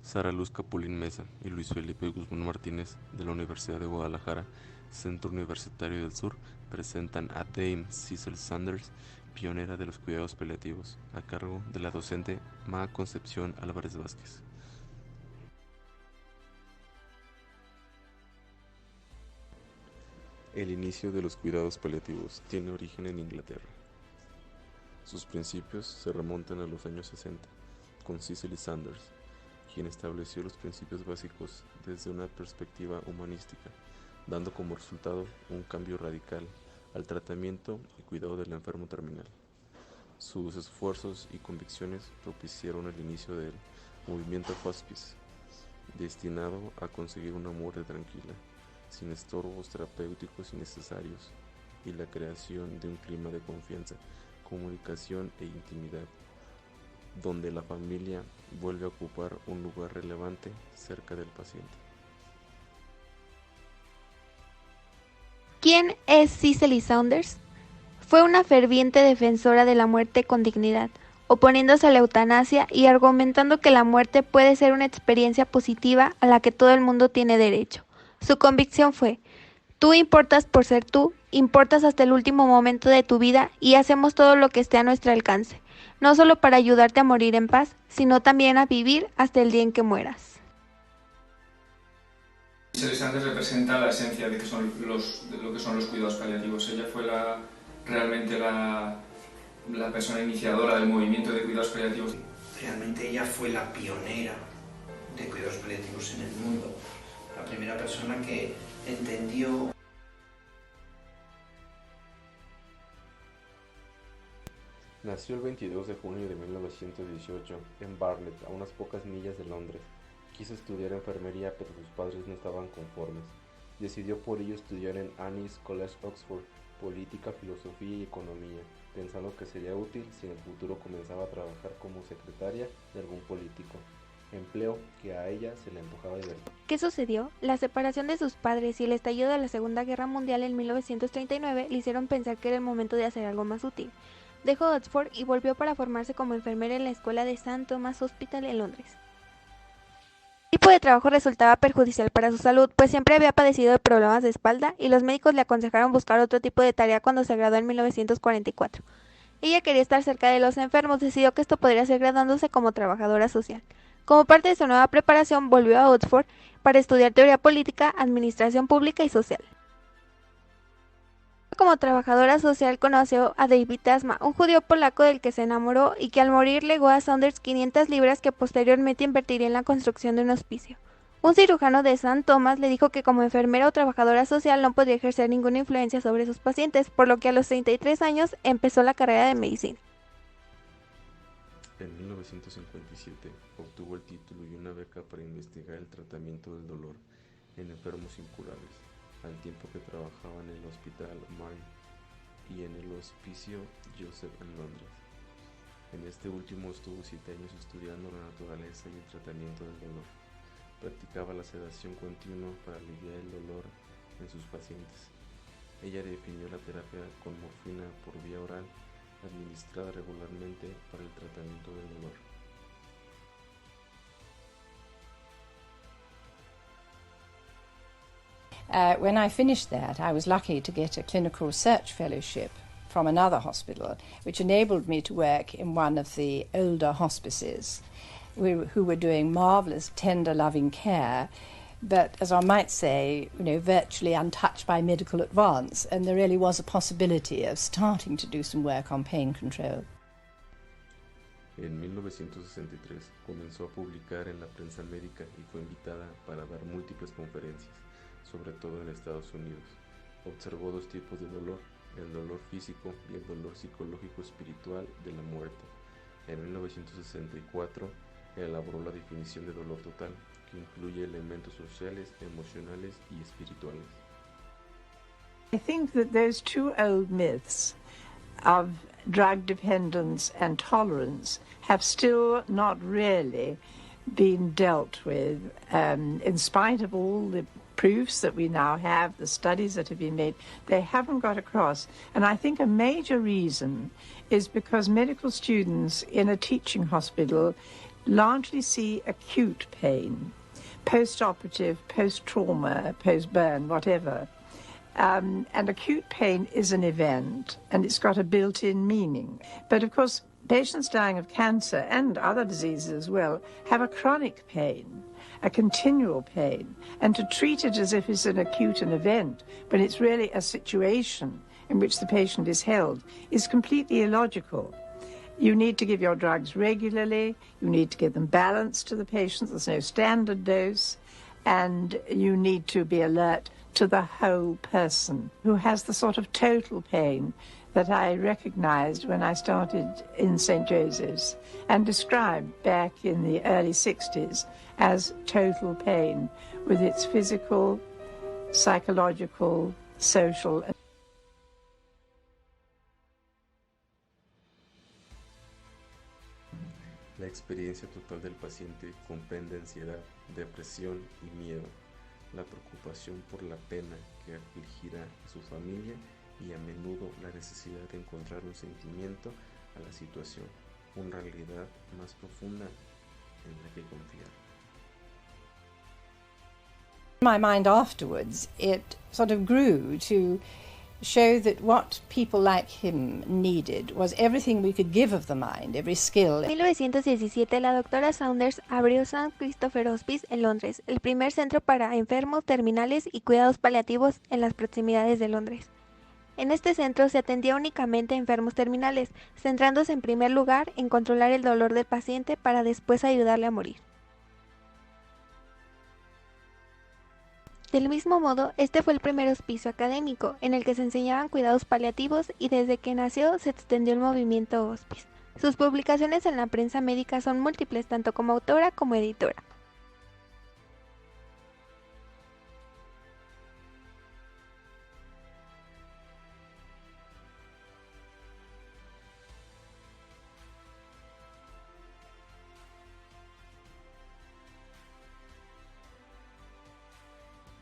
Sara Luz Capulín Mesa y Luis Felipe Guzmán Martínez de la Universidad de Guadalajara, Centro Universitario del Sur, presentan a Dame Cecil Saunders, pionera de los cuidados paliativos, a cargo de la docente Ma Concepción Álvarez Vázquez. El inicio de los cuidados paliativos tiene origen en Inglaterra. Sus principios se remontan a los años 60, con Cecil Saunders, quien estableció los principios básicos desde una perspectiva humanística, dando como resultado un cambio radical al tratamiento y cuidado del enfermo terminal. Sus esfuerzos y convicciones propiciaron el inicio del movimiento hospice, destinado a conseguir una muerte tranquila, sin estorbos terapéuticos innecesarios, y la creación de un clima de confianza, comunicación e intimidad, donde la familia vuelve a ocupar un lugar relevante cerca del paciente. ¿Quién es Cecily Saunders? Fue una ferviente defensora de la muerte con dignidad, oponiéndose a la eutanasia y argumentando que la muerte puede ser una experiencia positiva a la que todo el mundo tiene derecho. Su convicción fue: tú importas por ser tú, importas hasta el último momento de tu vida y hacemos todo lo que esté a nuestro alcance, no solo para ayudarte a morir en paz, sino también a vivir hasta el día en que mueras. Saunders representa la esencia de lo que son los cuidados paliativos. Ella fue realmente la persona iniciadora del movimiento de cuidados paliativos. Realmente ella fue la pionera de cuidados paliativos en el mundo, la primera persona que entendió. Nació el 22 de junio de 1918 en Barnet, a unas pocas millas de Londres. Quiso estudiar enfermería, pero sus padres no estaban conformes. Decidió por ello estudiar en Anne's College, Oxford, política, filosofía y economía, pensando que sería útil si en el futuro comenzaba a trabajar como secretaria de algún político, empleo que a ella se le antojaba divertido. ¿Qué sucedió? La separación de sus padres y el estallido de la Segunda Guerra Mundial en 1939 le hicieron pensar que era el momento de hacer algo más útil. Dejó Oxford y volvió para formarse como enfermera en la escuela de St. Thomas Hospital en Londres. El tipo de trabajo resultaba perjudicial para su salud, pues siempre había padecido de problemas de espalda y los médicos le aconsejaron buscar otro tipo de tarea cuando se graduó en 1944. Ella quería estar cerca de los enfermos, decidió que esto podría ser graduándose como trabajadora social. Como parte de su nueva preparación, volvió a Oxford para estudiar teoría política, administración pública y social. Como trabajadora social conoció a David Tasma, un judío polaco del que se enamoró y que al morir legó a Saunders 500 libras que posteriormente invertiría en la construcción de un hospicio. Un cirujano de St. Thomas le dijo que como enfermera o trabajadora social no podía ejercer ninguna influencia sobre sus pacientes, por lo que a los 33 años empezó la carrera de medicina. En 1957 obtuvo el título y una beca para investigar el tratamiento del dolor en enfermos incurables, al tiempo que trabajaba en el Hospital Mary y en el Hospicio Joseph en Londres. En este último estuvo 7 años estudiando la naturaleza y el tratamiento del dolor. Practicaba la sedación continua para aliviar el dolor en sus pacientes. Ella definió la terapia con morfina por vía oral, administrada regularmente para el tratamiento del dolor. When I finished that, I was lucky to get a clinical research fellowship from another hospital, which enabled me to work in one of the older hospices, who were doing marvelous, tender, loving care, but as I might say, virtually untouched by medical advance, and there really was a possibility of starting to do some work on pain control. En 1963 comenzó a publicar en la prensa médica y fue invitada para dar múltiples conferencias, sobre todo en Estados Unidos. Observó dos tipos de dolor, el dolor físico y el dolor psicológico espiritual de la muerte. En 1964 elaboró la definición de dolor total, que incluye elementos sociales, emocionales y espirituales. I think that those two old myths of drug dependence and tolerance have still not really been dealt with, in spite of all the proofs that we now have, the studies that have been made, they haven't got across. And I think a major reason is because medical students in a teaching hospital largely see acute pain, post-operative, post-trauma, post-burn, whatever. And acute pain is an event, and it's got a built-in meaning. But of course, patients dying of cancer and other diseases as well have a chronic pain, a continual pain, and to treat it as if it's an acute event when it's really a situation in which the patient is held is completely illogical. You need to give your drugs regularly, you need to give them balanced to the patient, there's no standard dose, and you need to be alert to the whole person who has the sort of total pain that I recognized when I started in St. Joseph's and described back in the early 60s as total pain with its physical, psychological, social. La experiencia total del paciente comprende ansiedad, depresión y miedo, la preocupación por la pena que afligirá a su familia y a menudo la necesidad de encontrar un sentimiento a la situación, una realidad más profunda en la que confiar. In my mind afterwards, it sort of grew to show that what people like him needed was everything we could give of the mind, every skill. En 1917, la doctora Saunders abrió St. Christopher Hospice en Londres, el primer centro para enfermos terminales y cuidados paliativos en las proximidades de Londres. En este centro se atendía únicamente a enfermos terminales, centrándose en primer lugar en controlar el dolor del paciente para después ayudarle a morir. Del mismo modo, este fue el primer hospicio académico en el que se enseñaban cuidados paliativos y desde que nació se extendió el movimiento hospice. Sus publicaciones en la prensa médica son múltiples, tanto como autora como editora.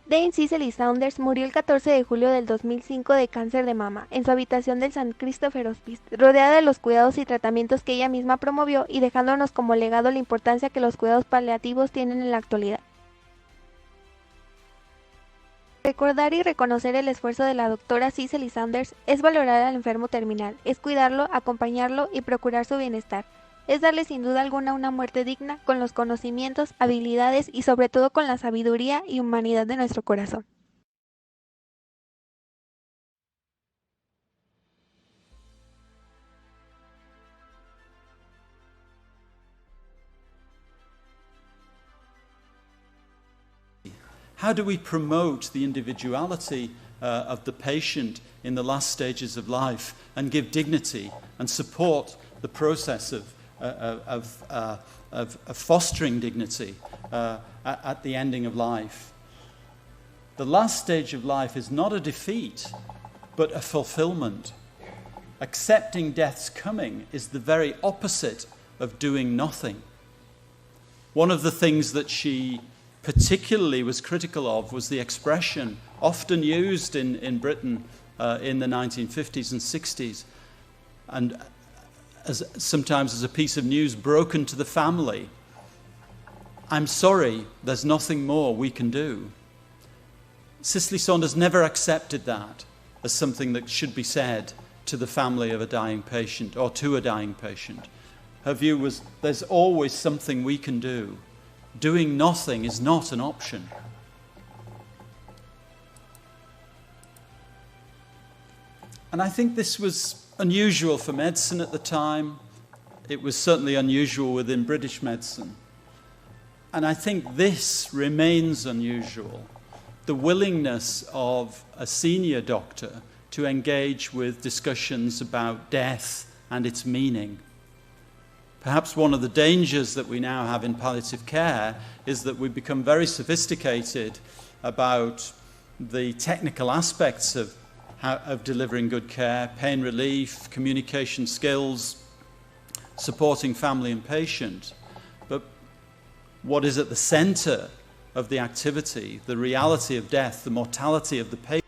Dame Cicely Saunders murió el 14 de julio del 2005 de cáncer de mama en su habitación del St. Christopher Hospice, rodeada de los cuidados y tratamientos que ella misma promovió y dejándonos como legado la importancia que los cuidados paliativos tienen en la actualidad. Recordar y reconocer el esfuerzo de la doctora Cicely Saunders es valorar al enfermo terminal, es cuidarlo, acompañarlo y procurar su bienestar. Es darle sin duda alguna una muerte digna con los conocimientos, habilidades y sobre todo con la sabiduría y humanidad de nuestro corazón. How do we promote the individuality of the patient in the last stages of life and give dignity and support the process of fostering dignity at the ending of life? The last stage of life is not a defeat, but a fulfillment. Accepting death's coming is the very opposite of doing nothing. One of the things that she particularly was critical of was the expression often used in Britain in the 1950s and 60s, and sometimes as a piece of news broken to the family. I'm sorry, there's nothing more we can do. Cicely Saunders never accepted that as something that should be said to the family of a dying patient or to a dying patient. Her view was there's always something we can do. Doing nothing is not an option. And I think this was unusual for medicine at the time. It was certainly unusual within British medicine. And I think this remains unusual. The willingness of a senior doctor to engage with discussions about death and its meaning. Perhaps one of the dangers that we now have in palliative care is that we've become very sophisticated about the technical aspects of delivering good care, pain relief, communication skills, supporting family and patient. But what is at the center of the activity, the reality of death, the mortality of the patient,